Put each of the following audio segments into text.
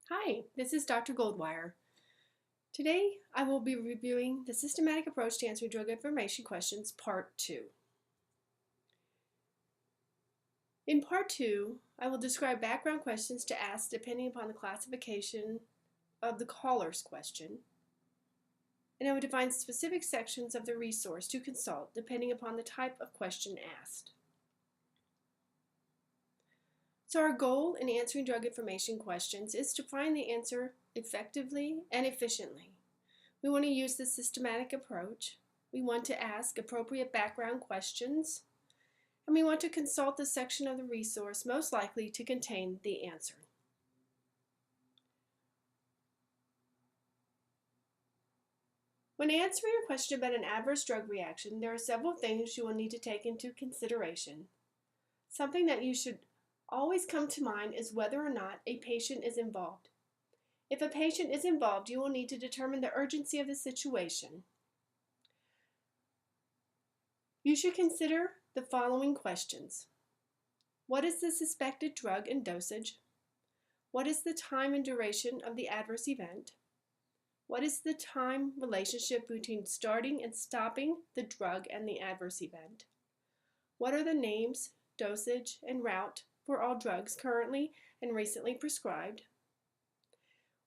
Hi, this is Dr. Goldwire. Today I will be reviewing the Systematic Approach to Answering Drug Information Questions, Part 2. In Part 2, I will describe background questions to ask depending upon the classification of the caller's question, and I will define specific sections of the resource to consult depending upon the type of question asked. So our goal in answering drug information questions is to find the answer effectively and efficiently. We want to use the systematic approach. We want to ask appropriate background questions, and we want to consult the section of the resource most likely to contain the answer. When answering a question about an adverse drug reaction, there are several things you will need to take into consideration. Something that you should always come to mind is whether or not a patient is involved. If a patient is involved, you will need to determine the urgency of the situation. You should consider the following questions. What is the suspected drug and dosage? What is the time and duration of the adverse event? What is the time relationship between starting and stopping the drug and the adverse event? What are the names, dosage, and route for all drugs currently and recently prescribed?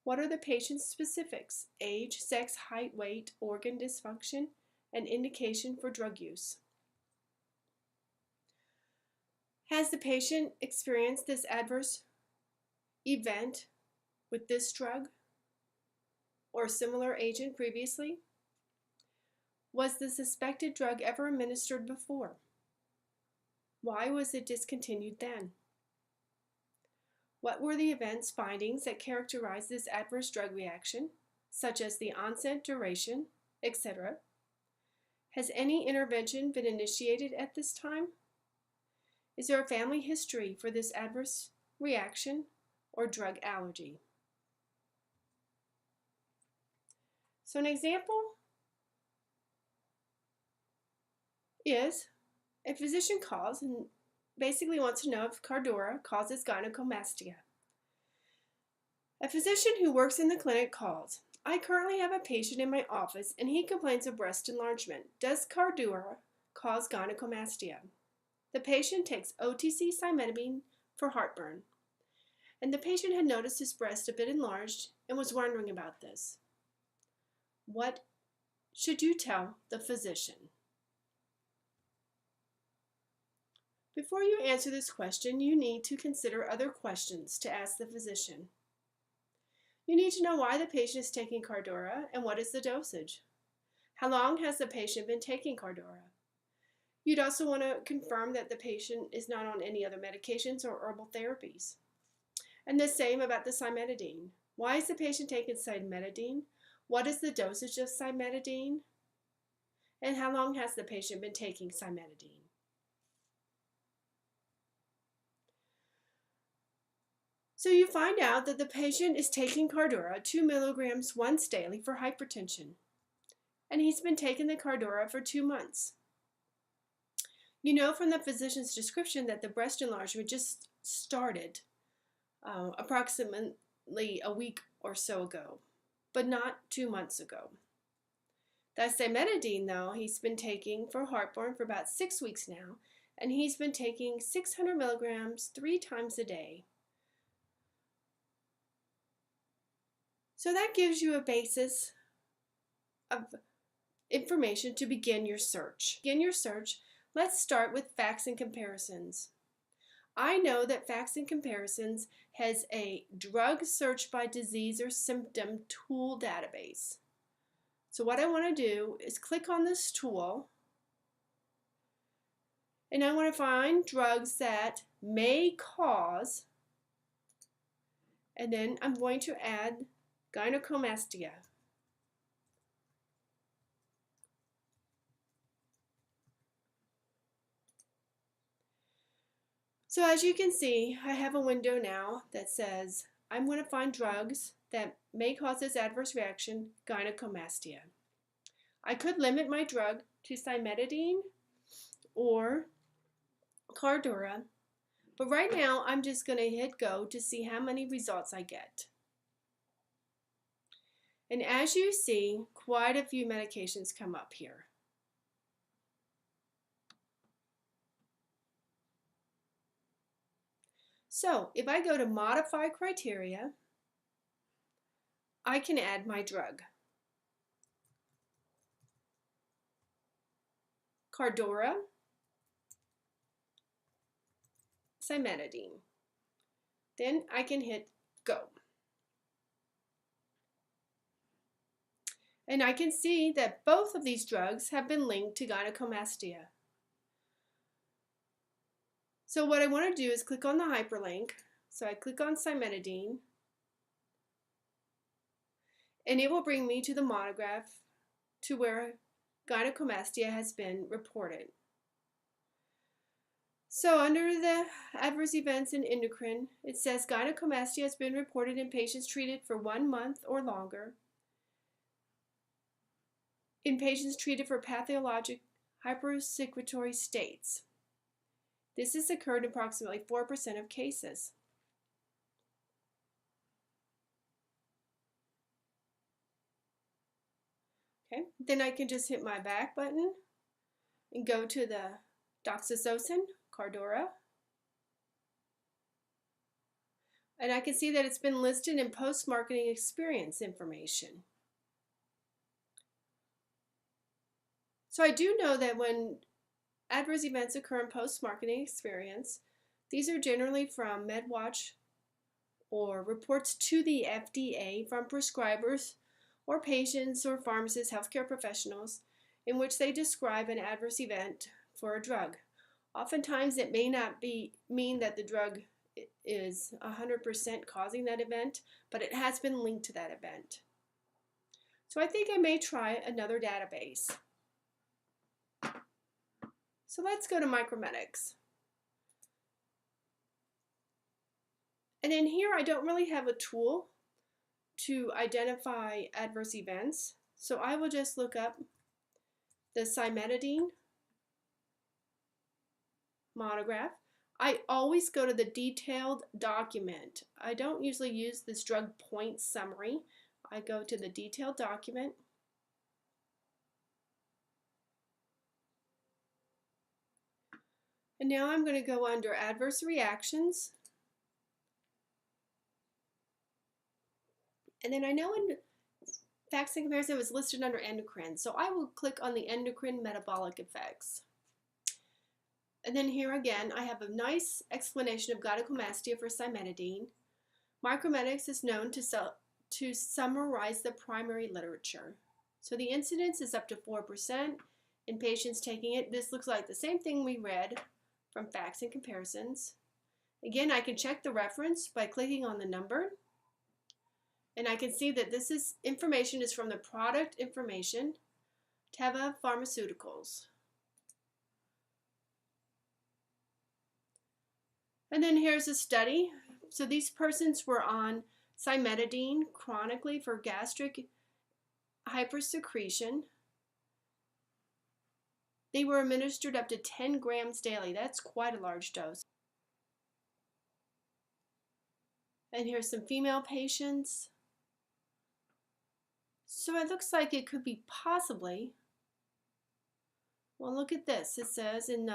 What are the patient's specifics, age, sex, height, weight, organ dysfunction, and indication for drug use? Has the patient experienced this adverse event with this drug or a similar agent previously? Was the suspected drug ever administered before? Why was it discontinued then? What were the events findings that characterized this adverse drug reaction, such as the onset, duration, etc.? Has any intervention been initiated at this time? Is there a family history for this adverse reaction or drug allergy? So an example is a physician calls and basically wants to know if Cardura causes gynecomastia. A physician who works in the clinic calls, I currently have a patient in my office and he complains of breast enlargement. Does Cardura cause gynecomastia? The patient takes OTC cimetidine for heartburn, and the patient had noticed his breast a bit enlarged and was wondering about this. What should you tell the physician? Before you answer this question, you need to consider other questions to ask the physician. You need to know why the patient is taking Cardura and what is the dosage. How long has the patient been taking Cardura? You'd also want to confirm that the patient is not on any other medications or herbal therapies. And the same about the cimetidine. Why is the patient taking cimetidine? What is the dosage of cimetidine? And how long has the patient been taking cimetidine? So you find out that the patient is taking Cardura 2 milligrams once daily for hypertension. And he's been taking the Cardura for 2 months. You know from the physician's description that the breast enlargement just started approximately a week or so ago, but not 2 months ago. That cimetidine, though, he's been taking for heartburn for about 6 weeks now, and he's been taking 600 milligrams 3 times a day. So that gives you a basis of information to begin your search. Let's start with facts and comparisons. I know that facts and comparisons has a drug search by disease or symptom tool database. So what I want to do is click on this tool, and I want to find drugs that may cause, and then I'm going to add gynecomastia. So as you can see, I have a window now that says I'm going to find drugs that may cause this adverse reaction, gynecomastia. I could limit my drug to cimetidine or Cardura, but right now I'm just going to hit go to see how many results I get. And as you see, quite a few medications come up here. So if I go to Modify Criteria, I can add my drug. Cardora, cimetidine. Then I can hit Go. And I can see that both of these drugs have been linked to gynecomastia. So what I want to do is click on the hyperlink. So I click on cimetidine, and it will bring me to the monograph to where gynecomastia has been reported. So under the adverse events in endocrine, it says gynecomastia has been reported in patients treated for 1 month or longer, in patients treated for pathologic hypersecretory states. This has occurred in approximately 4% of cases. Okay, then I can just hit my back button and go to the doxazosin, Cardora. And I can see that it's been listed in post-marketing experience information. So I do know that when adverse events occur in post-marketing experience, these are generally from MedWatch or reports to the FDA from prescribers or patients or pharmacists, healthcare professionals, in which they describe an adverse event for a drug. Oftentimes it may not mean that the drug is 100% causing that event, but it has been linked to that event. So I think I may try another database. So let's go to Micromedics. And in here I don't really have a tool to identify adverse events, so I will just look up the cimetidine monograph. I always go to the detailed document. I don't usually use this drug point summary. I go to the detailed document. And now I'm going to go under adverse reactions. And then I know in facts and comparison it was listed under endocrine, so I will click on the endocrine metabolic effects. And then here again, I have a nice explanation of gynecomastia for cimetidine. Micromedics is known to summarize the primary literature. So the incidence is up to 4% in patients taking it. This looks like the same thing we read from facts and comparisons. Again, I can check the reference by clicking on the number. And I can see that this information is from the product information, Teva Pharmaceuticals. And then here's a study. So these persons were on cimetidine chronically for gastric hypersecretion. They were administered up to 10 grams daily. That's quite a large dose. And here's some female patients. So it looks like it could be possibly, well, look at this. It says in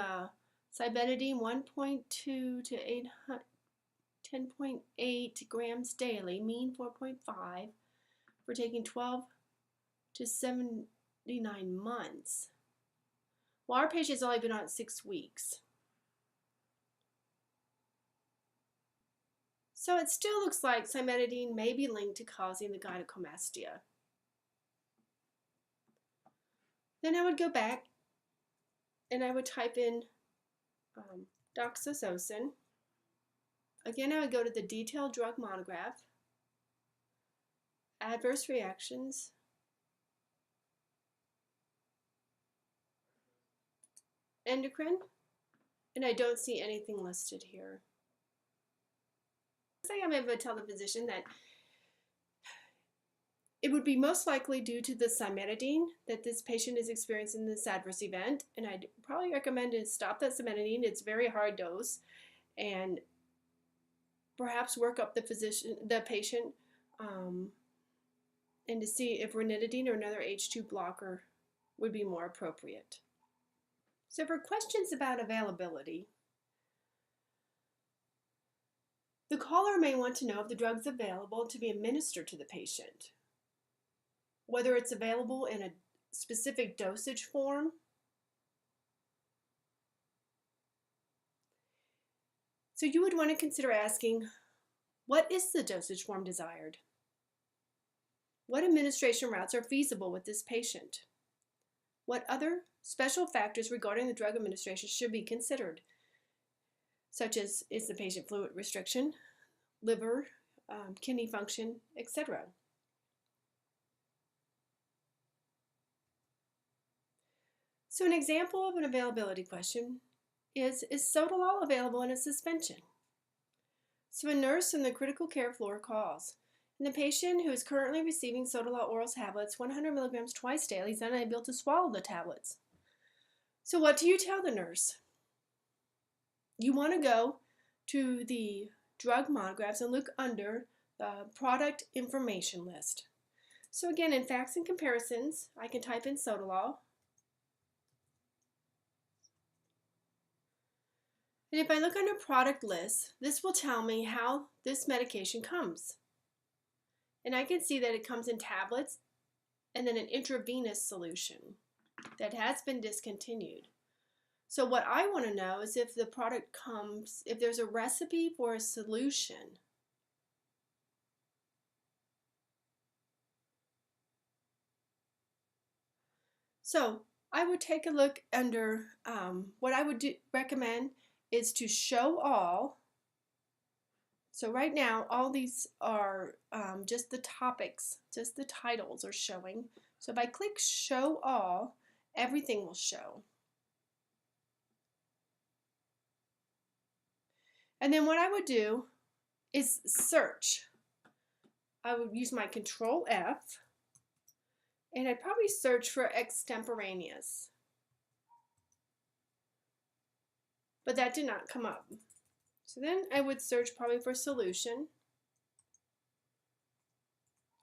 cimetidine 1.2 to 10.8 grams daily, mean 4.5, for taking 12 to 79 months. Well, our patient's only been on it 6 weeks. So it still looks like cimetidine may be linked to causing the gynecomastia. Then I would go back and I would type in doxazosin. Again, I would go to the detailed drug monograph, adverse reactions, endocrine, and I don't see anything listed here. I'm able to tell the physician that it would be most likely due to the cimetidine that this patient is experiencing this adverse event, and I'd probably recommend to stop that cimetidine. It's a very hard dose, and perhaps work up the patient and to see if ranitidine or another H2 blocker would be more appropriate. So for questions about availability, the caller may want to know if the drug is available to be administered to the patient, whether it's available in a specific dosage form, so you would want to consider asking, what is the dosage form desired? What administration routes are feasible with this patient? What other special factors regarding the drug administration should be considered, such as is the patient fluid restriction, liver, kidney function, etc. So an example of an availability question is Sotalol available in a suspension? So a nurse in the critical care floor calls, and the patient who is currently receiving Sotalol oral tablets 100 milligrams twice daily is unable to swallow the tablets. So what do you tell the nurse? You want to go to the drug monographs and look under the product information list. So again, in facts and comparisons, I can type in Sotalol. And if I look under product list, this will tell me how this medication comes. And I can see that it comes in tablets and then an intravenous solution that has been discontinued. So what I want to know is if the product comes, if there's a recipe for a solution. So I would take a look under, what I would recommend is to show all. So right now, all these are just the topics, just the titles are showing. So if I click show all, everything will show. And then what I would do is search. I would use my Control F, and I'd probably search for extemporaneous. But that did not come up. So then I would search probably for solution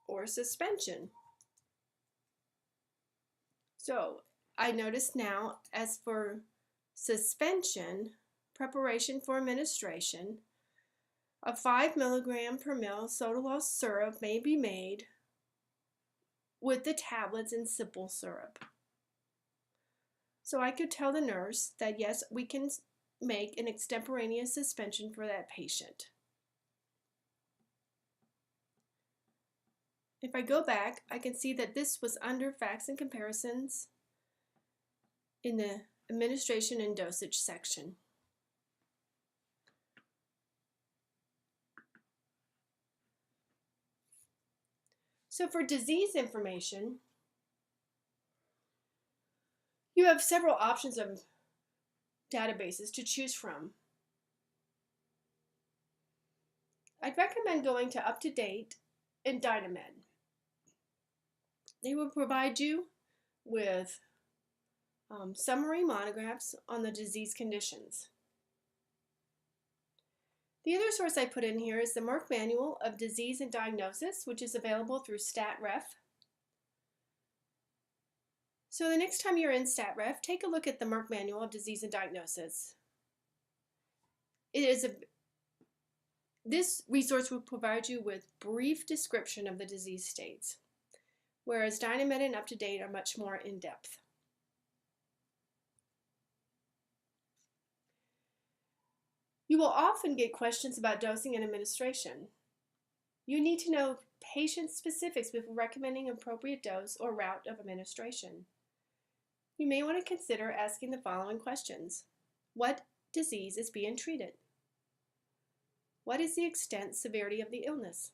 or suspension. So I notice now, as for suspension, preparation for administration, a 5 milligram per ml Sotalol syrup may be made with the tablets in simple syrup. So I could tell the nurse that yes, we can make an extemporaneous suspension for that patient. If I go back, I can see that this was under facts and comparisons in the administration and dosage section. So for disease information, you have several options of databases to choose from. I'd recommend going to UpToDate and Dynamed. They will provide you with summary monographs on the disease conditions. The other source I put in here is the Merck Manual of Disease and Diagnosis, which is available through StatRef. So the next time you're in StatRef, take a look at the Merck Manual of Disease and Diagnosis. This resource will provide you with brief description of the disease states, whereas Dynamed and UpToDate are much more in-depth. You will often get questions about dosing and administration. You need to know patient specifics before recommending an appropriate dose or route of administration. You may want to consider asking the following questions. What disease is being treated? What is the extent, severity of the illness?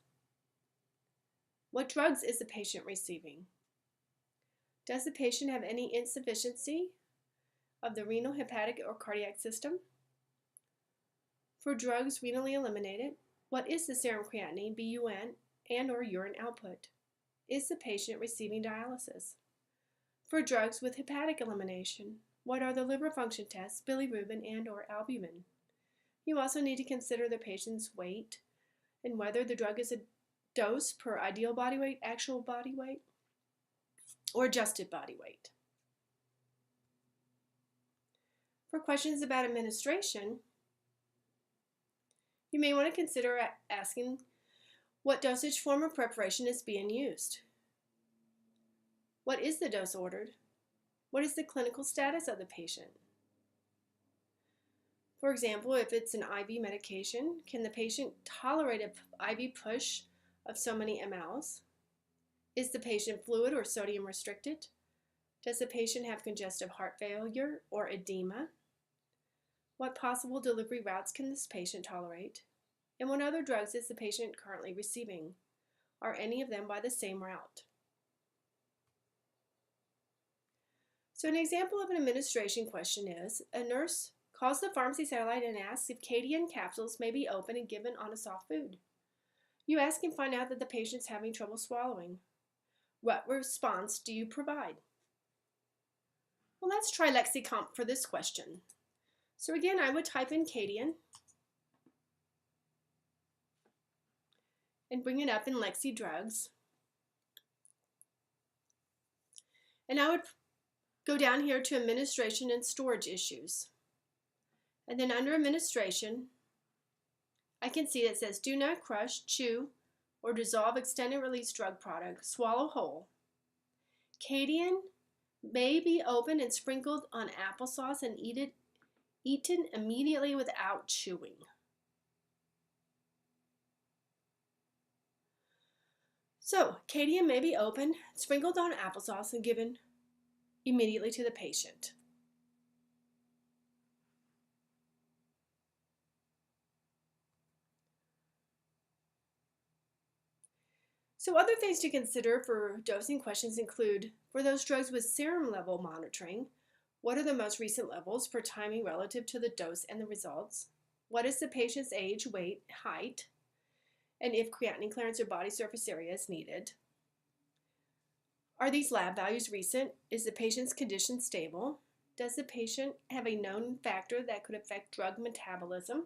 What drugs is the patient receiving? Does the patient have any insufficiency of the renal, hepatic, or cardiac system? For drugs renally eliminated, what is the serum creatinine, BUN, and or urine output? Is the patient receiving dialysis? For drugs with hepatic elimination, what are the liver function tests, bilirubin, and or albumin? You also need to consider the patient's weight and whether the drug is dose per ideal body weight, actual body weight, or adjusted body weight. For questions about administration, you may want to consider asking what dosage form or preparation is being used. What is the dose ordered? What is the clinical status of the patient? For example, if it's an IV medication, can the patient tolerate an IV push of so many mLs? Is the patient fluid or sodium restricted? Does the patient have congestive heart failure or edema? What possible delivery routes can this patient tolerate? And what other drugs is the patient currently receiving? Are any of them by the same route? So an example of an administration question is, a nurse calls the pharmacy satellite and asks if Cadian capsules may be opened and given on a soft food. You ask and find out that the patient's having trouble swallowing. What response do you provide? Well, let's try LexiComp for this question. So again, I would type in Cadian and bring it up in Lexi Drugs. And I would go down here to administration and storage issues. And then under administration, I can see it says do not crush, chew, or dissolve extended release drug product, swallow whole. Cadian may be opened and sprinkled on applesauce and eaten immediately without chewing. So, Cadian may be opened, sprinkled on applesauce, and given immediately to the patient. So other things to consider for dosing questions include, for those drugs with serum level monitoring, what are the most recent levels for timing relative to the dose and the results? What is the patient's age, weight, height, and if creatinine clearance or body surface area is needed? Are these lab values recent? Is the patient's condition stable? Does the patient have a known factor that could affect drug metabolism,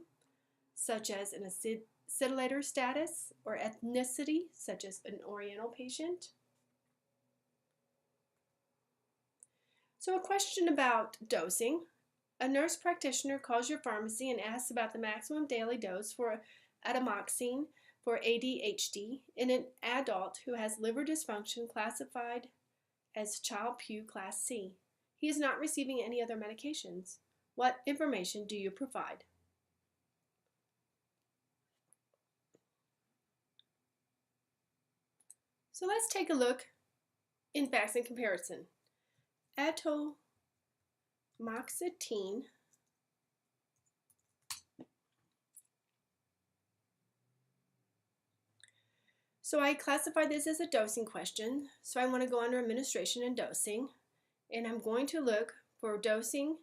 such as an acidylator status or ethnicity, such as an Oriental patient? So a question about dosing. A nurse practitioner calls your pharmacy and asks about the maximum daily dose for atomoxetine for ADHD in an adult who has liver dysfunction classified as Child-Pugh Class C. He is not receiving any other medications. What information do you provide? So let's take a look in facts and comparison. Atomoxetine So I classified this as a dosing question, so I want to go under administration and dosing, and I'm going to look for dosing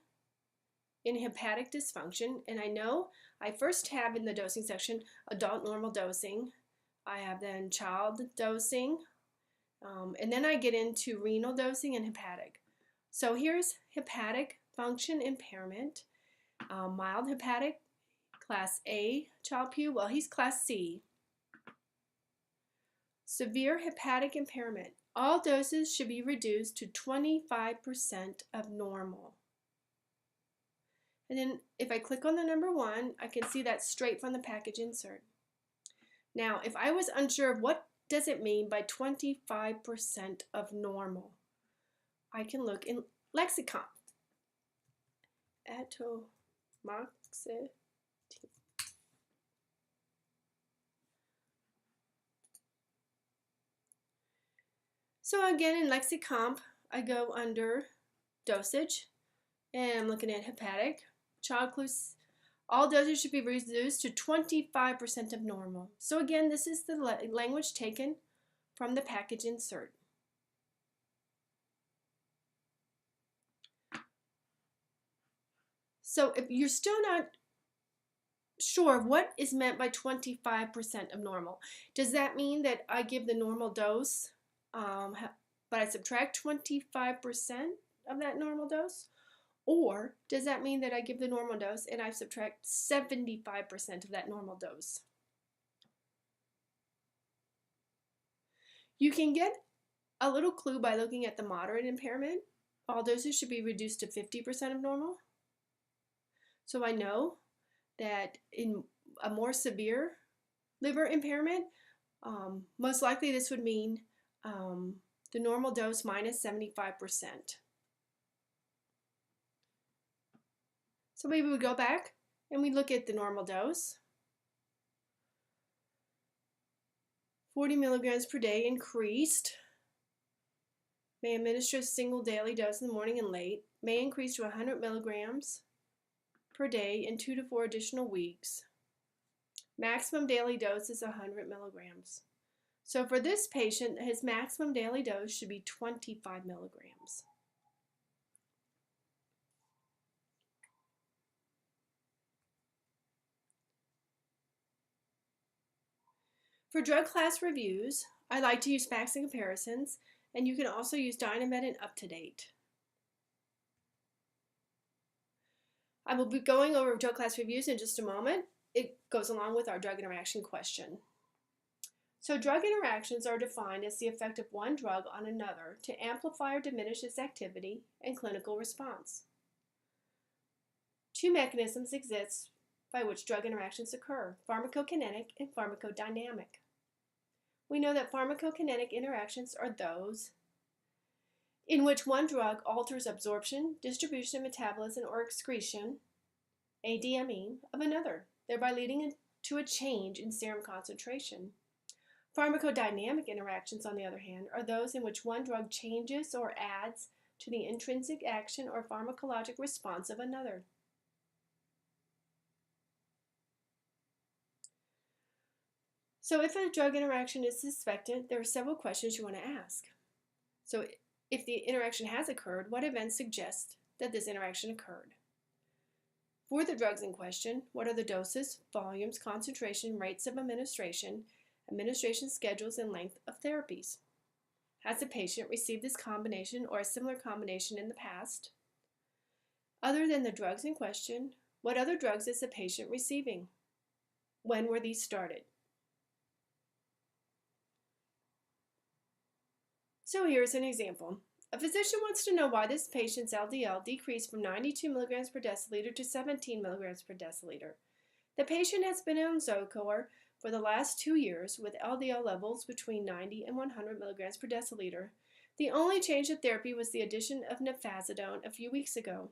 in hepatic dysfunction, and I know I first have in the dosing section adult normal dosing, I have then child dosing, and then I get into renal dosing and hepatic. So here's hepatic function impairment, mild hepatic, Class A Child-Pugh, well he's Class C. Severe hepatic impairment. All doses should be reduced to 25% of normal. And then if I click on the number 1, I can see that straight from the package insert. Now, if I was unsure of what does it mean by 25% of normal, I can look in LexiComp. Atomoxetine. So again, in LexiComp, I go under dosage, and I'm looking at hepatic. All doses should be reduced to 25% of normal. So again, this is the language taken from the package insert. So if you're still not sure what is meant by 25% of normal, does that mean that I give the normal dose, but I subtract 25% of that normal dose? Or does that mean that I give the normal dose and I subtract 75% of that normal dose? You can get a little clue by looking at the moderate impairment. All doses should be reduced to 50% of normal. So I know that in a more severe liver impairment, most likely this would mean the normal dose minus 75%. So maybe we go back and we look at the normal dose. 40 milligrams per day increased. May administer a single daily dose in the morning and late. May increase to 100 milligrams per day in 2 to 4 additional weeks. Maximum daily dose is 100 milligrams. So for this patient, his maximum daily dose should be 25 milligrams. For drug class reviews, I like to use facts and comparisons, and you can also use Dynamed and UpToDate. I will be going over drug class reviews in just a moment. It goes along with our drug interaction question. So drug interactions are defined as the effect of one drug on another to amplify or diminish its activity and clinical response. Two mechanisms exist by which drug interactions occur: pharmacokinetic and pharmacodynamic. We know that pharmacokinetic interactions are those in which one drug alters absorption, distribution, metabolism, or excretion, ADME, of another, thereby leading to a change in serum concentration. Pharmacodynamic interactions, on the other hand, are those in which one drug changes or adds to the intrinsic action or pharmacologic response of another. So if a drug interaction is suspected, there are several questions you want to ask. So if the interaction has occurred, what events suggest that this interaction occurred? For the drugs in question, what are the doses, volumes, concentration, rates of administration, administration schedules, and length of therapies? Has the patient received this combination or a similar combination in the past? Other than the drugs in question, what other drugs is the patient receiving? When were these started? So here's an example. A physician wants to know why this patient's LDL decreased from 92 milligrams per deciliter to 17 milligrams per deciliter. The patient has been on Zocor for the last 2 years with LDL levels between 90 and 100 milligrams per deciliter. The only change of therapy was the addition of nifazodone a few weeks ago.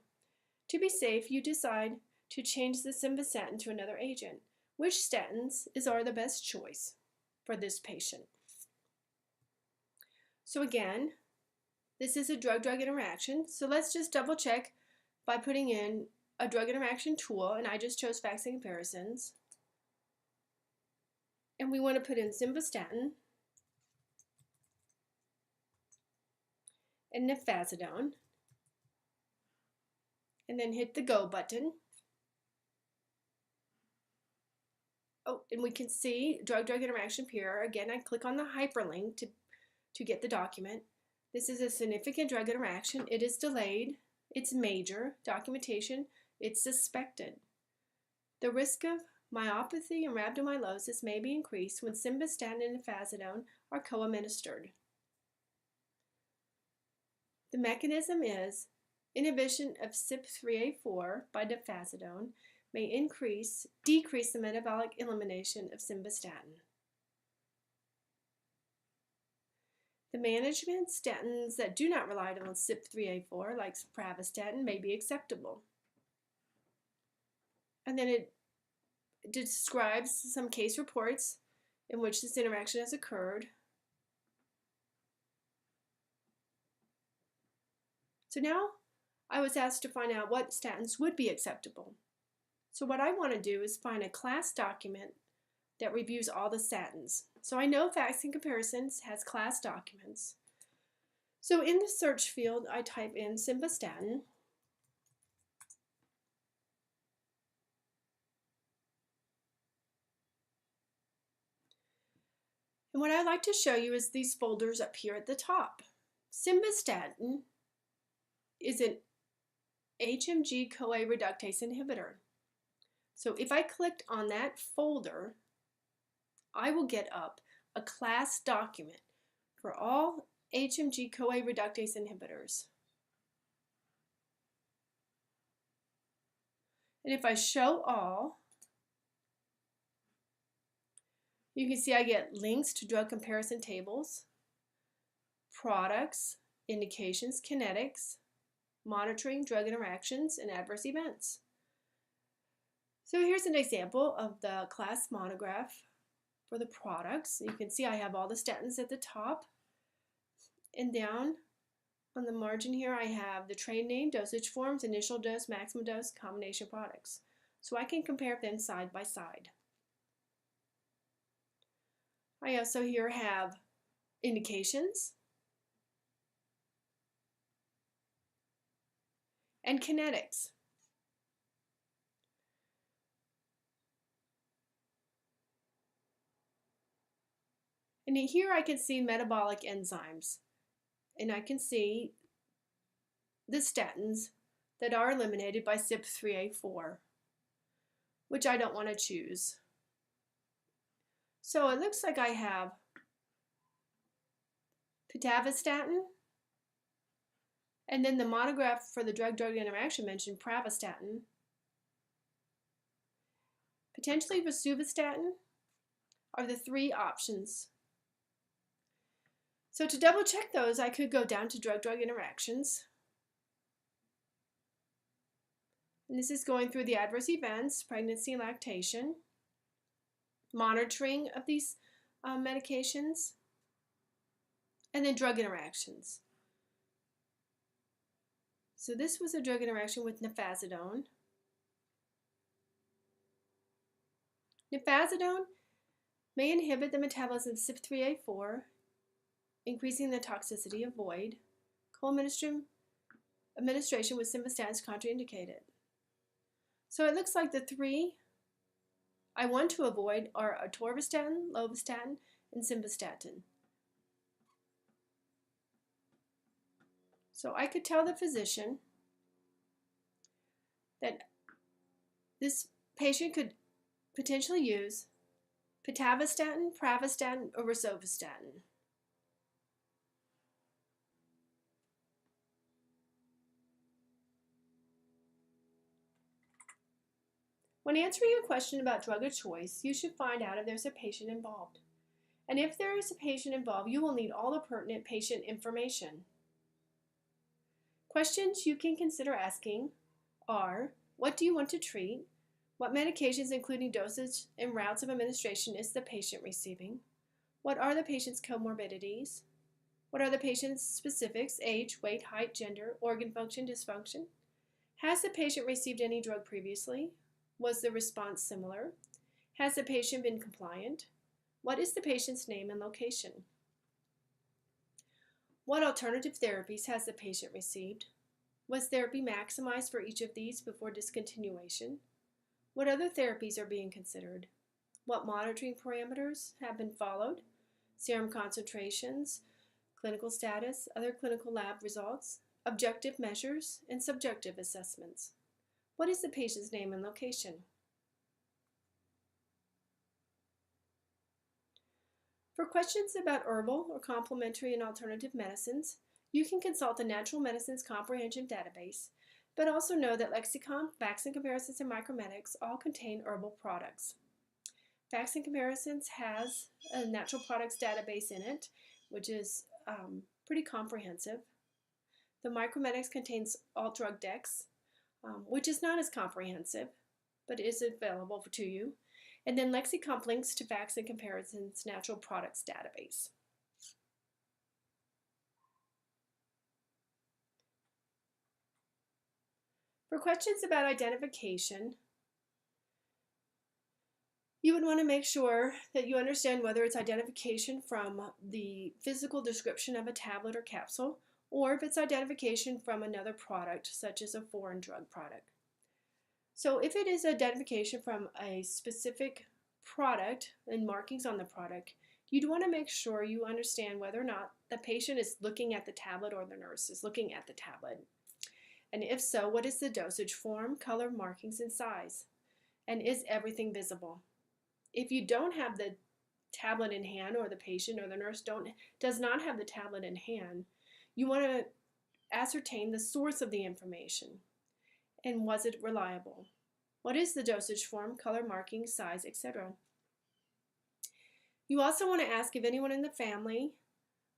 To be safe, you decide to change the simvastatin to another agent. Which statins are the best choice for this patient? So again, this is a drug-drug interaction. So let's just double check by putting in a drug interaction tool, and I just chose facts and comparisons. And we want to put in simvastatin and nifazodone, and then hit the go button. Oh, and we can see drug-drug interaction appear. Again, I click on the hyperlink to get the document. This is a significant drug interaction. It is delayed. It's major. Documentation. It's suspected. The risk of myopathy and rhabdomyolysis may be increased when simvastatin and nifazodone are co-administered. The mechanism is inhibition of CYP3A4 by nifazodone may decrease the metabolic elimination of simvastatin. The management statins that do not rely on CYP3A4, like pravastatin, may be acceptable. And then it describes some case reports in which this interaction has occurred. So now I was asked to find out what statins would be acceptable. So what I want to do is find a class document that reviews all the statins. So I know Facts and Comparisons has class documents. So in the search field, I type in simvastatin. And what I'd like to show you is these folders up here at the top. Simvastatin is an HMG-CoA reductase inhibitor. So if I clicked on that folder, I will get up a class document for all HMG-CoA reductase inhibitors. And if I show all, you can see I get links to drug comparison tables, products, indications, kinetics, monitoring, drug interactions, and adverse events. So here's an example of the class monograph for the products. You can see I have all the statins at the top, and down on the margin here I have the trade name, dosage forms, initial dose, maximum dose, combination products. So I can compare them side by side. I also here have indications and kinetics. And here I can see metabolic enzymes, and I can see the statins that are eliminated by CYP3A4, which I don't want to choose. So it looks like I have pitavastatin, and then the monograph for the drug-drug interaction mentioned pravastatin, potentially rosuvastatin are the three options. So to double check those, I could go down to drug-drug interactions. And this is going through the adverse events, pregnancy and lactation, monitoring of these medications, and then drug interactions. So this was a drug interaction with nifazodone. Nifazodone may inhibit the metabolism of CYP3A4, increasing the toxicity of void. Co-administration with simvastatin is contraindicated. So it looks like the three I want to avoid are atorvastatin, lovastatin, and simvastatin. So I could tell the physician that this patient could potentially use pitavastatin, pravastatin, or rosuvastatin. When answering a question about drug of choice, you should find out if there's a patient involved. And if there is a patient involved, you will need all the pertinent patient information. Questions you can consider asking are, what do you want to treat? What medications, including dosage and routes of administration, is the patient receiving? What are the patient's comorbidities? What are the patient's specifics, age, weight, height, gender, organ function, dysfunction? Has the patient received any drug previously? Was the response similar? Has the patient been compliant? What is the patient's name and location? What alternative therapies has the patient received? Was therapy maximized for each of these before discontinuation? What other therapies are being considered? What monitoring parameters have been followed? Serum concentrations, clinical status, other clinical lab results, objective measures, and subjective assessments. What is the patient's name and location? For questions about herbal or complementary and alternative medicines, you can consult the Natural Medicines Comprehensive Database, but also know that Lexicon, Facts and Comparisons, and Micromedics all contain herbal products. Facts and Comparisons has a natural products database in it, which is pretty comprehensive. The Micromedics contains all drug decks, which is not as comprehensive, but is available to you. And then Lexicon links to Facts and Comparisons Natural Products database. For questions about identification, you would want to make sure that you understand whether it's identification from the physical description of a tablet or capsule, or if it's identification from another product, such as a foreign drug product. So if it is identification from a specific product and markings on the product, you'd want to make sure you understand whether or not the patient is looking at the tablet or the nurse is looking at the tablet. And if so, what is the dosage form, color, markings, and size? And is everything visible? If you don't have the tablet in hand, or the patient or the nurse does not have the tablet in hand, you want to ascertain the source of the information and was it reliable. What is the dosage form, color marking, size, etc.? You also want to ask if anyone in the family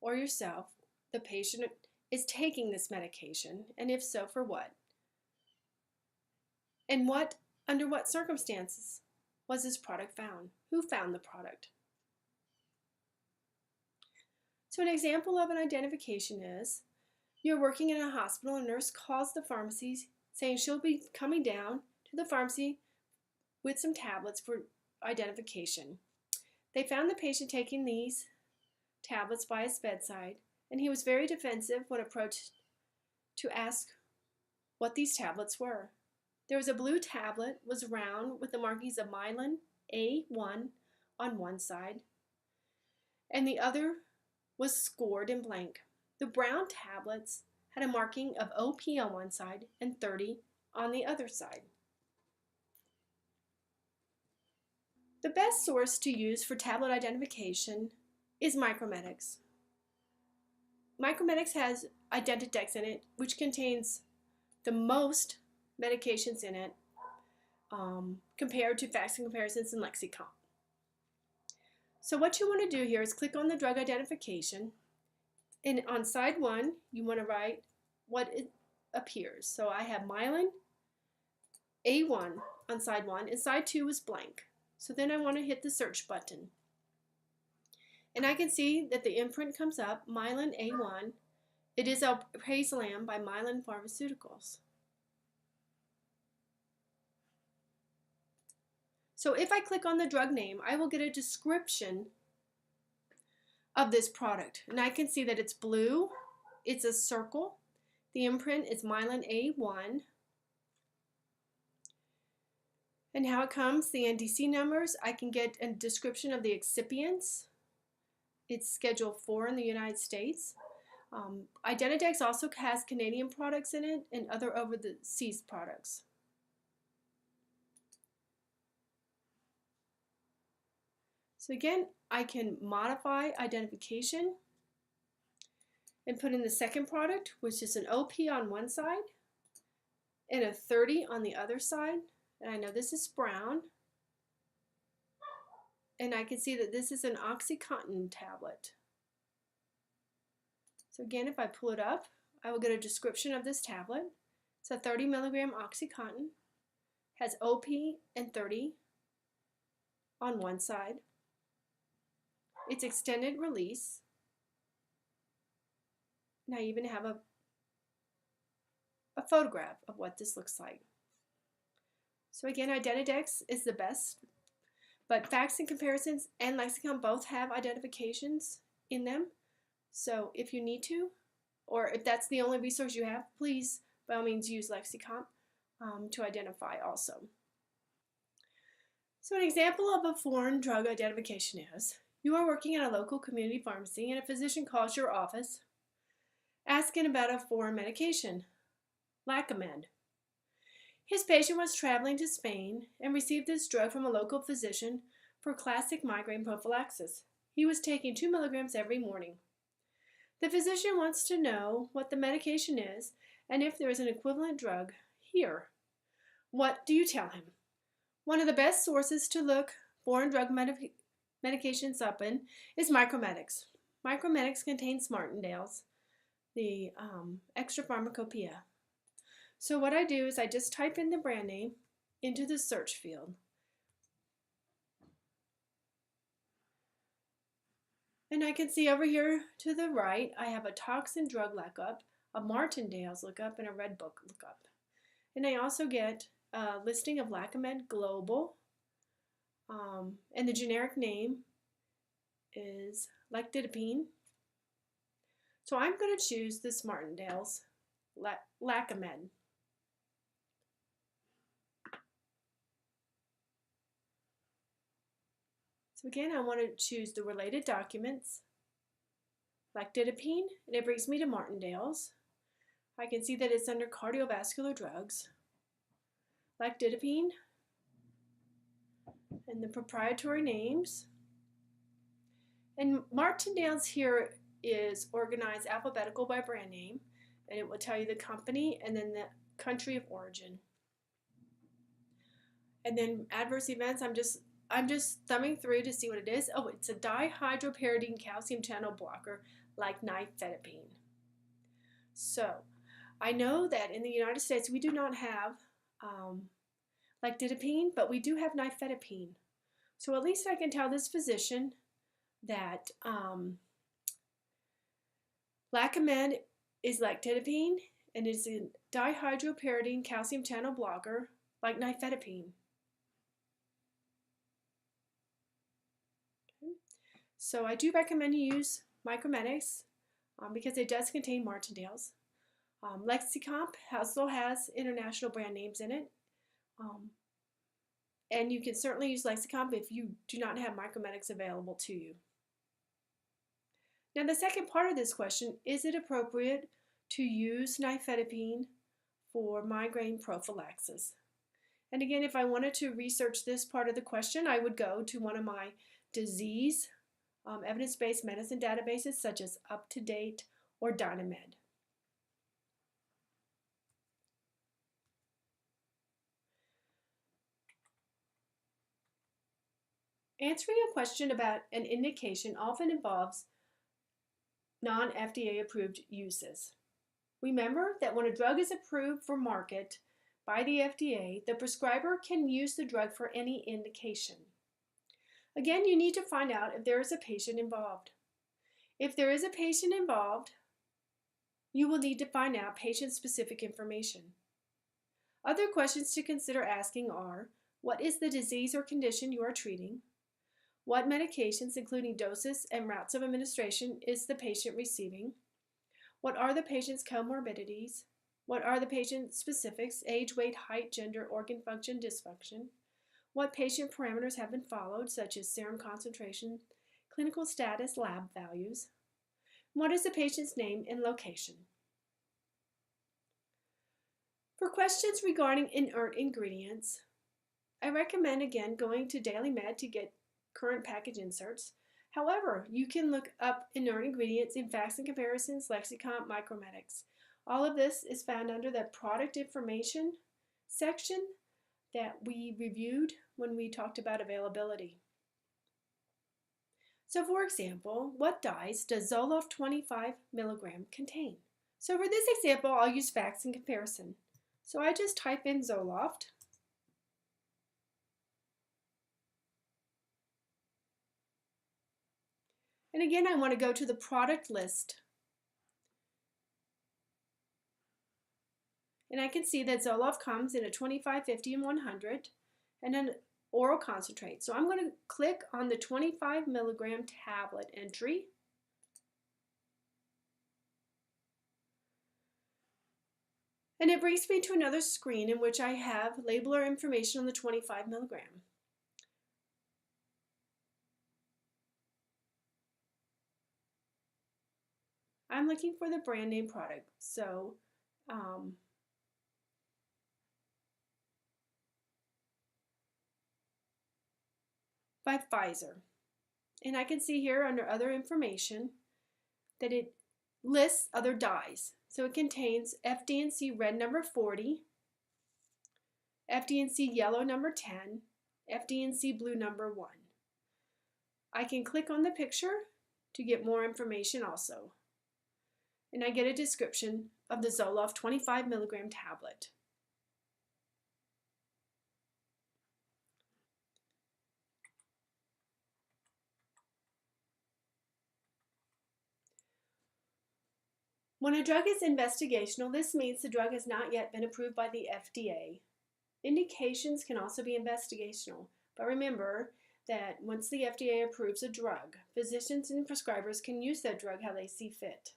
or yourself, the patient, is taking this medication, and if so, for what? And under what circumstances was this product found? Who found the product? So an example of an identification is, you're working in a hospital, a nurse calls the pharmacy saying she'll be coming down to the pharmacy with some tablets for identification. They found the patient taking these tablets by his bedside, and he was very defensive when approached to ask what these tablets were. There was a blue tablet, was round with the markings of myelin A1 on one side, and the other was scored in blank. The brown tablets had a marking of OP on one side and 30 on the other side. The best source to use for tablet identification is Micromedics. Micromedics has Identidex in it, which contains the most medications in it compared to Facts and Comparisons and Lexicon. So what you want to do here is click on the drug identification, and on side 1 you want to write what it appears. So I have myelin A1 on side 1, and side 2 is blank. So then I want to hit the search button, and I can see that the imprint comes up, myelin A1. It is Alprazolam by Myelin Pharmaceuticals. So if I click on the drug name, I will get a description of this product. And I can see that it's blue, it's a circle, the imprint is myelin A1, and how it comes, the NDC numbers, I can get a description of the excipients. It's Schedule 4 in the United States. Identidex also has Canadian products in it and other overseas products. So again, I can modify identification and put in the second product, which is an OP on one side and a 30 on the other side. And I know this is brown. And I can see that this is an OxyContin tablet. So again, if I pull it up, I will get a description of this tablet. It's a 30 milligram OxyContin, has OP and 30 on one side. It's extended release. And I even have a photograph of what this looks like. So again, Identidex is the best, but Facts and Comparisons and Lexicon both have identifications in them. So if you need to, or if that's the only resource you have, please, by all means, use Lexicon to identify also. So an example of a foreign drug identification is, you are working at a local community pharmacy and a physician calls your office asking about a foreign medication, Lacamed. His patient was traveling to Spain and received this drug from a local physician for classic migraine prophylaxis. He was taking 2 milligrams every morning. The physician wants to know what the medication is and if there is an equivalent drug here. What do you tell him? One of the best sources to look foreign drug medications up in is Micromedics. Micromedics contains Martindale's, the extra pharmacopoeia. So what I do is I just type in the brand name into the search field. And I can see over here to the right, I have a toxin drug lookup, a Martindale's lookup, and a Red Book lookup. And I also get a listing of Lacamed Global, and the generic name is lectidipine. So I'm going to choose this Martindale's Lacamed. So again, I want to choose the related documents, lectidipine, and it brings me to Martindale's. I can see that it's under cardiovascular drugs, lectidipine, and the proprietary names And Martindale's here is organized alphabetical by brand name, and it will tell you the company and then the country of origin. And then adverse events, I'm just thumbing through to see what it is. Oh, it's a dihydropyridine calcium channel blocker like nifedipine. So I know that in the United States we do not have licitidine, but we do have nifedipine. So at least I can tell this physician that Lacomed is licitidine and is a dihydropyridine calcium channel blocker like nifedipine. Okay. So I do recommend you use Micromedics because it does contain Martindale's. Lexicomp also has international brand names in it. And you can certainly use Lexicomp if you do not have Micromedics available to you. Now the second part of this question, is it appropriate to use nifedipine for migraine prophylaxis? And again, if I wanted to research this part of the question, I would go to one of my disease evidence-based medicine databases such as UpToDate or Dynamed. Answering a question about an indication often involves non-FDA approved uses. Remember that when a drug is approved for market by the FDA, the prescriber can use the drug for any indication. Again, you need to find out if there is a patient involved. If there is a patient involved, you will need to find out patient-specific information. Other questions to consider asking are, what is the disease or condition you are treating? What medications, including doses and routes of administration, is the patient receiving? What are the patient's comorbidities? What are the patient's specifics, age, weight, height, gender, organ function, dysfunction? What patient parameters have been followed, such as serum concentration, clinical status, lab values? What is the patient's name and location? For questions regarding inert ingredients, I recommend again going to DailyMed to get current package inserts. However, you can look up inert ingredients in Facts and Comparisons, Lexicomp, Micromedics. All of this is found under the product information section that we reviewed when we talked about availability. So for example, what dyes does Zoloft 25 milligram contain? So for this example, I'll use Facts and Comparison. So I just type in Zoloft. And again, I want to go to the product list. And I can see that Zoloft comes in a 25, 50, and 100, and an oral concentrate. So I'm going to click on the 25 milligram tablet entry. And it brings me to another screen in which I have labeler information on the 25 milligram. I'm looking for the brand name product. So by Pfizer. And I can see here under other information that it lists other dyes. So it contains FD&C red number 40, FD&C yellow number 10, FD&C blue number 1. I can click on the picture to get more information also. And I get a description of the Zoloft 25 milligram tablet. When a drug is investigational, this means the drug has not yet been approved by the FDA. Indications can also be investigational, but remember that once the FDA approves a drug, physicians and prescribers can use that drug how they see fit.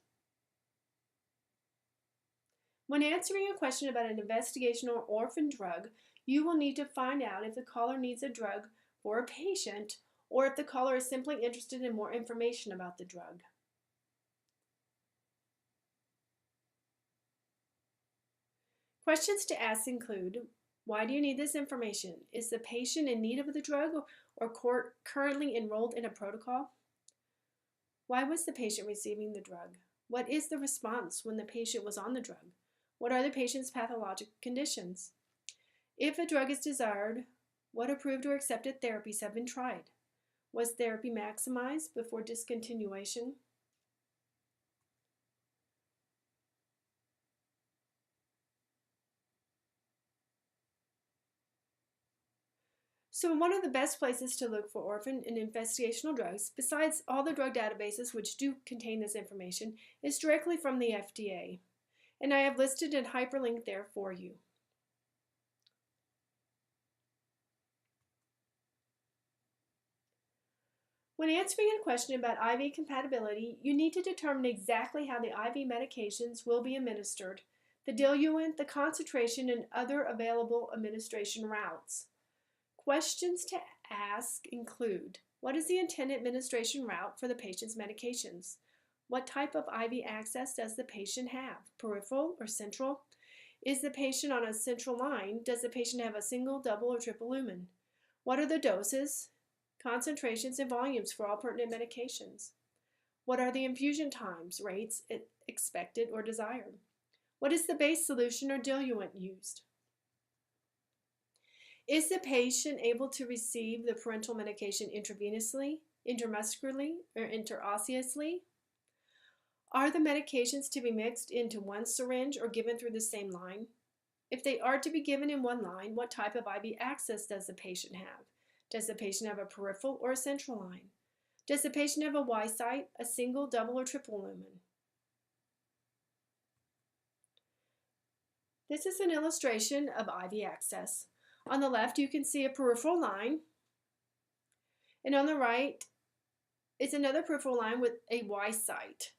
When answering a question about an investigational or orphan drug, you will need to find out if the caller needs a drug for a patient or if the caller is simply interested in more information about the drug. Questions to ask include, why do you need this information? Is the patient in need of the drug or currently enrolled in a protocol? Why was the patient receiving the drug? What is the response when the patient was on the drug? What are the patient's pathologic conditions? If a drug is desired, what approved or accepted therapies have been tried? Was therapy maximized before discontinuation? So one of the best places to look for orphan and investigational drugs, besides all the drug databases which do contain this information, is directly from the FDA. And I have listed a hyperlink there for you. When answering a question about IV compatibility, you need to determine exactly how the IV medications will be administered, the diluent, the concentration, and other available administration routes. Questions to ask include, what is the intended administration route for the patient's medications? What type of IV access does the patient have, peripheral or central? Is the patient on a central line? Does the patient have a single, double, or triple lumen? What are the doses, concentrations, and volumes for all pertinent medications? What are the infusion times, rates expected or desired? What is the base solution or diluent used? Is the patient able to receive the parenteral medication intravenously, intramuscularly, or interosseously? Are the medications to be mixed into one syringe or given through the same line? If they are to be given in one line, what type of IV access does the patient have? Does the patient have a peripheral or a central line? Does the patient have a Y site, a single, double, or triple lumen? This is an illustration of IV access. On the left, you can see a peripheral line, and on the right is another peripheral line with a Y site.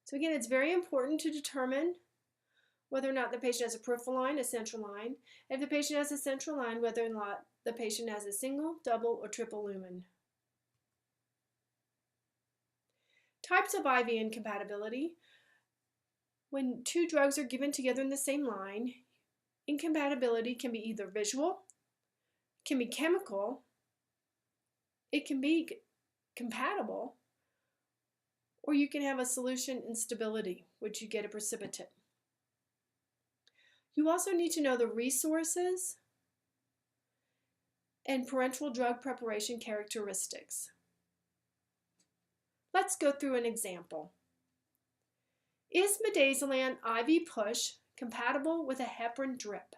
So again, it's very important to determine whether or not the patient has a peripheral line, a central line. If the patient has a central line, whether or not the patient has a single, double, or triple lumen. Types of IV incompatibility. When two drugs are given together in the same line, incompatibility can be either visual, can be chemical, it can be compatible, or you can have a solution instability, which you get a precipitate. You also need to know the resources and parenteral drug preparation characteristics. Let's go through an example. Is midazolam IV push compatible with a heparin drip?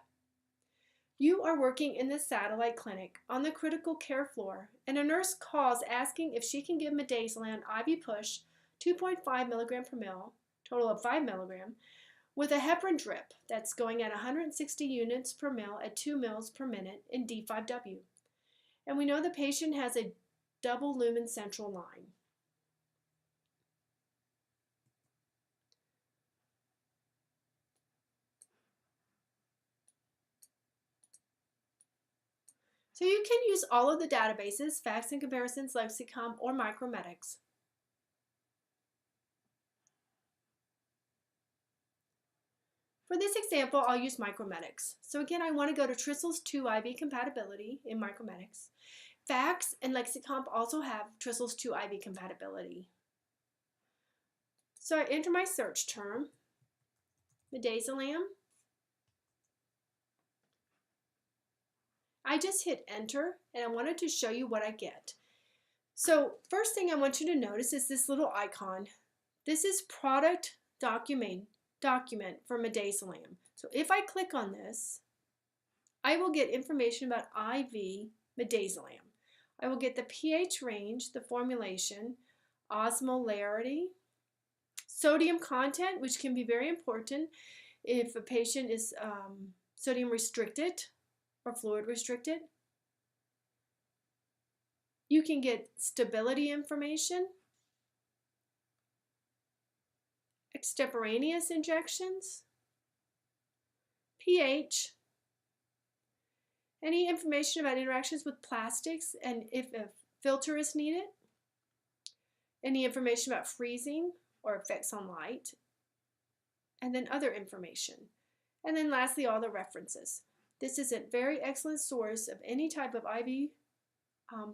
You are working in the satellite clinic on the critical care floor, and a nurse calls asking if she can give midazolam IV push 2.5 milligram per ml, total of 5 milligram, with a heparin drip that's going at 160 units per ml at 2 mils per minute in D5W. And we know the patient has a double lumen central line. So you can use all of the databases, Facts and Comparisons, Lexicom, or Micromedics. For this example, I'll use Micromedics. So again, I want to go to Lesson2 IV compatibility in Micromedics. Facts and Lexicomp also have Lesson2 IV compatibility. So I enter my search term, midazolam. I just hit enter, and I wanted to show you what I get. So first thing I want you to notice is this little icon. This is product document for midazolam. So if I click on this, I will get information about IV midazolam. I will get the pH range, the formulation, osmolarity, sodium content, which can be very important if a patient is sodium restricted or fluid restricted. You can get stability information, extemporaneous injections, pH, any information about interactions with plastics and if a filter is needed, any information about freezing or effects on light, and then other information. And then lastly, all the references. This is a very excellent source of any type of IV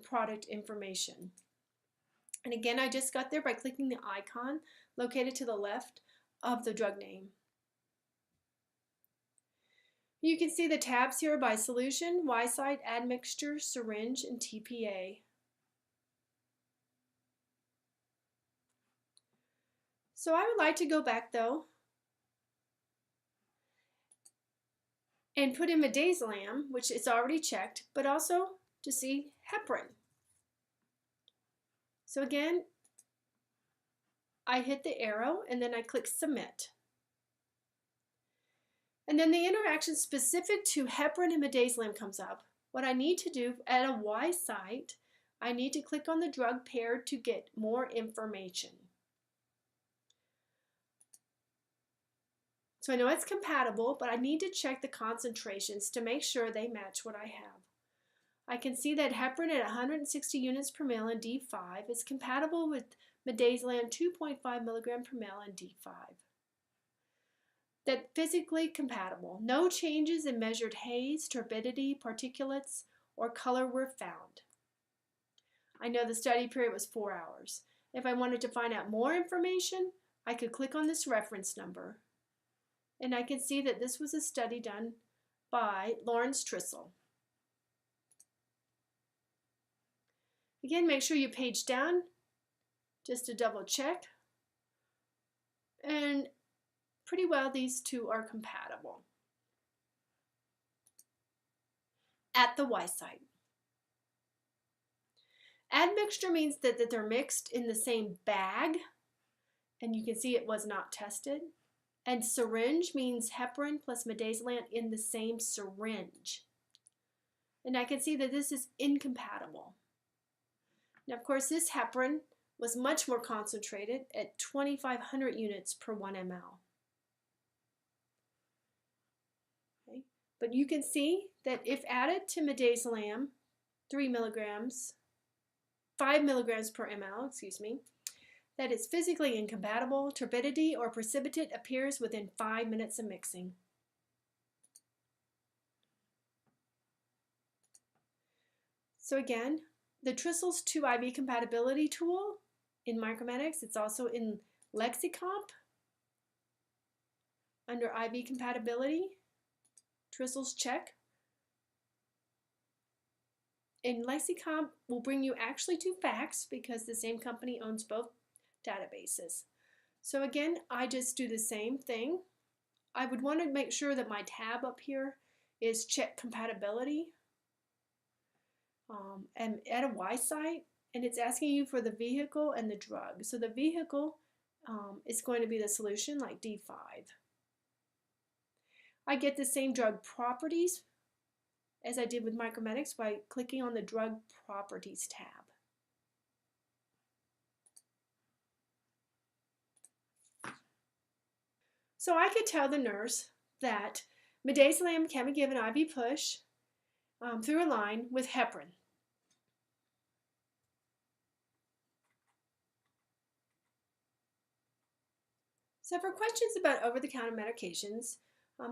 product information. And again, I just got there by clicking the icon located to the left of the drug name. You can see the tabs here by solution, Y site, admixture, syringe, and TPA. So I would like to go back though and put in midazolam, which is already checked, but also to see heparin. So again, I hit the arrow and then I click submit. And then the interaction specific to heparin and midazolam comes up. What I need to do at a Y site, I need to click on the drug pair to get more information. So I know it's compatible, but I need to check the concentrations to make sure they match what I have. I can see that heparin at 160 units per mil in D5 is compatible with midazolam 2.5 milligram per mil in D5. That physically compatible. No changes in measured haze, turbidity, particulates, or color were found. I know the study period was 4 hours. If I wanted to find out more information, I could click on this reference number. And I can see that this was a study done by Lawrence Trissel. Again, make sure you page down just to double check. And pretty well these two are compatible. At the Y site. Admixture means that they're mixed in the same bag, and you can see it was not tested. And syringe means heparin plus midazolam in the same syringe. And I can see that this is incompatible. Now, of course, this heparin was much more concentrated at 2,500 units per 1 ml. Okay. But you can see that if added to midazolam, 5 milligrams per ml, that it's physically incompatible. Turbidity or precipitate appears within 5 minutes of mixing. So again, the Trissel's 2 IV compatibility tool in Micromedics, it's also in Lexicomp under IV compatibility. Trissel's check. And Lexicomp will bring you actually to FACS because the same company owns both databases. So again, I just do the same thing. I would want to make sure that my tab up here is check compatibility. And at a Y site, and it's asking you for the vehicle and the drug. So the vehicle is going to be the solution, like D5. I get the same drug properties as I did with Micromedics by clicking on the Drug Properties tab. So I could tell the nurse that midazolam can be given IV push through a line with heparin. So for questions about over-the-counter medications,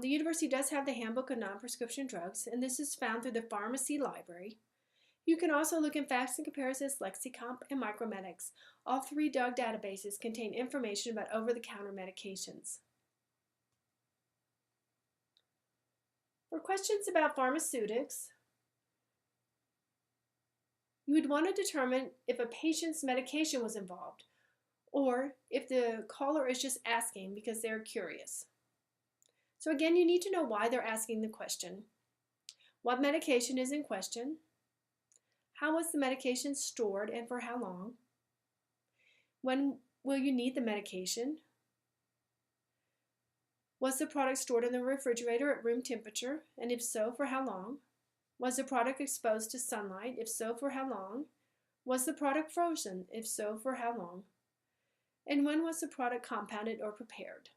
the university does have the Handbook of Non-Prescription Drugs, and this is found through the pharmacy library. You can also look in Facts and Comparisons, Lexicomp, and Micromedics. All 3 drug databases contain information about over-the-counter medications. For questions about pharmaceutics, you would want to determine if a patient's medication was involved, or if the caller is just asking because they're curious. So again, you need to know why they're asking the question. What medication is in question? How was the medication stored and for how long? When will you need the medication? Was the product stored in the refrigerator at room temperature? And if so, for how long? Was the product exposed to sunlight? If so, for how long? Was the product frozen? If so, for how long? And when was the product compounded or prepared?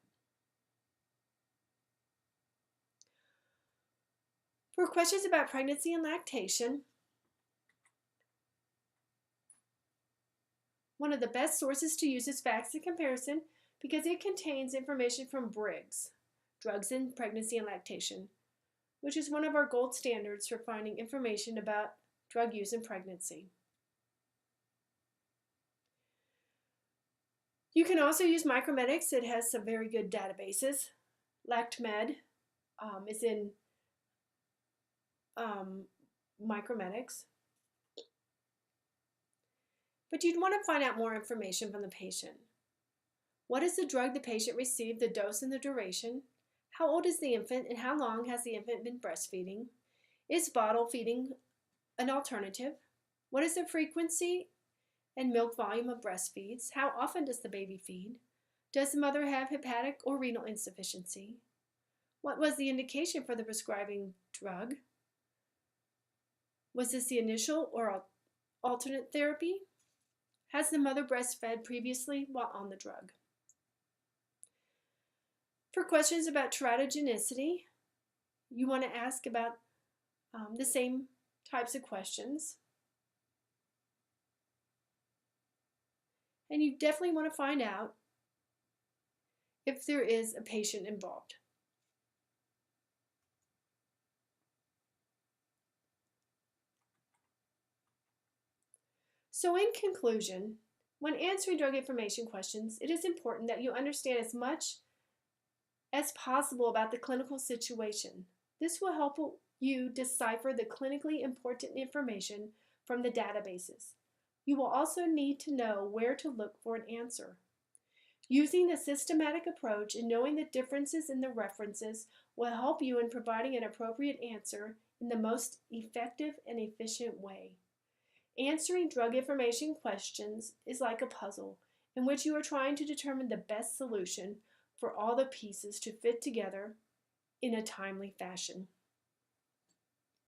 For questions about pregnancy and lactation, one of the best sources to use is Facts and Comparison because it contains information from Briggs, Drugs in Pregnancy and Lactation, which is one of our gold standards for finding information about drug use in pregnancy. You can also use Micromedics. It has some very good databases. LactMed is in Micromedics. But you'd want to find out more information from the patient. What is the drug the patient received, the dose and the duration? How old is the infant and how long has the infant been breastfeeding? Is bottle feeding an alternative? What is the frequency and milk volume of breastfeeds? How often does the baby feed? Does the mother have hepatic or renal insufficiency? What was the indication for the prescribing drug? Was this the initial or alternate therapy? Has the mother breastfed previously while on the drug? For questions about teratogenicity, you want to ask about the same types of questions. And you definitely want to find out if there is a patient involved. So in conclusion, when answering drug information questions, it is important that you understand as much as possible about the clinical situation. This will help you decipher the clinically important information from the databases. You will also need to know where to look for an answer. Using a systematic approach and knowing the differences in the references will help you in providing an appropriate answer in the most effective and efficient way. Answering drug information questions is like a puzzle in which you are trying to determine the best solution for all the pieces to fit together in a timely fashion.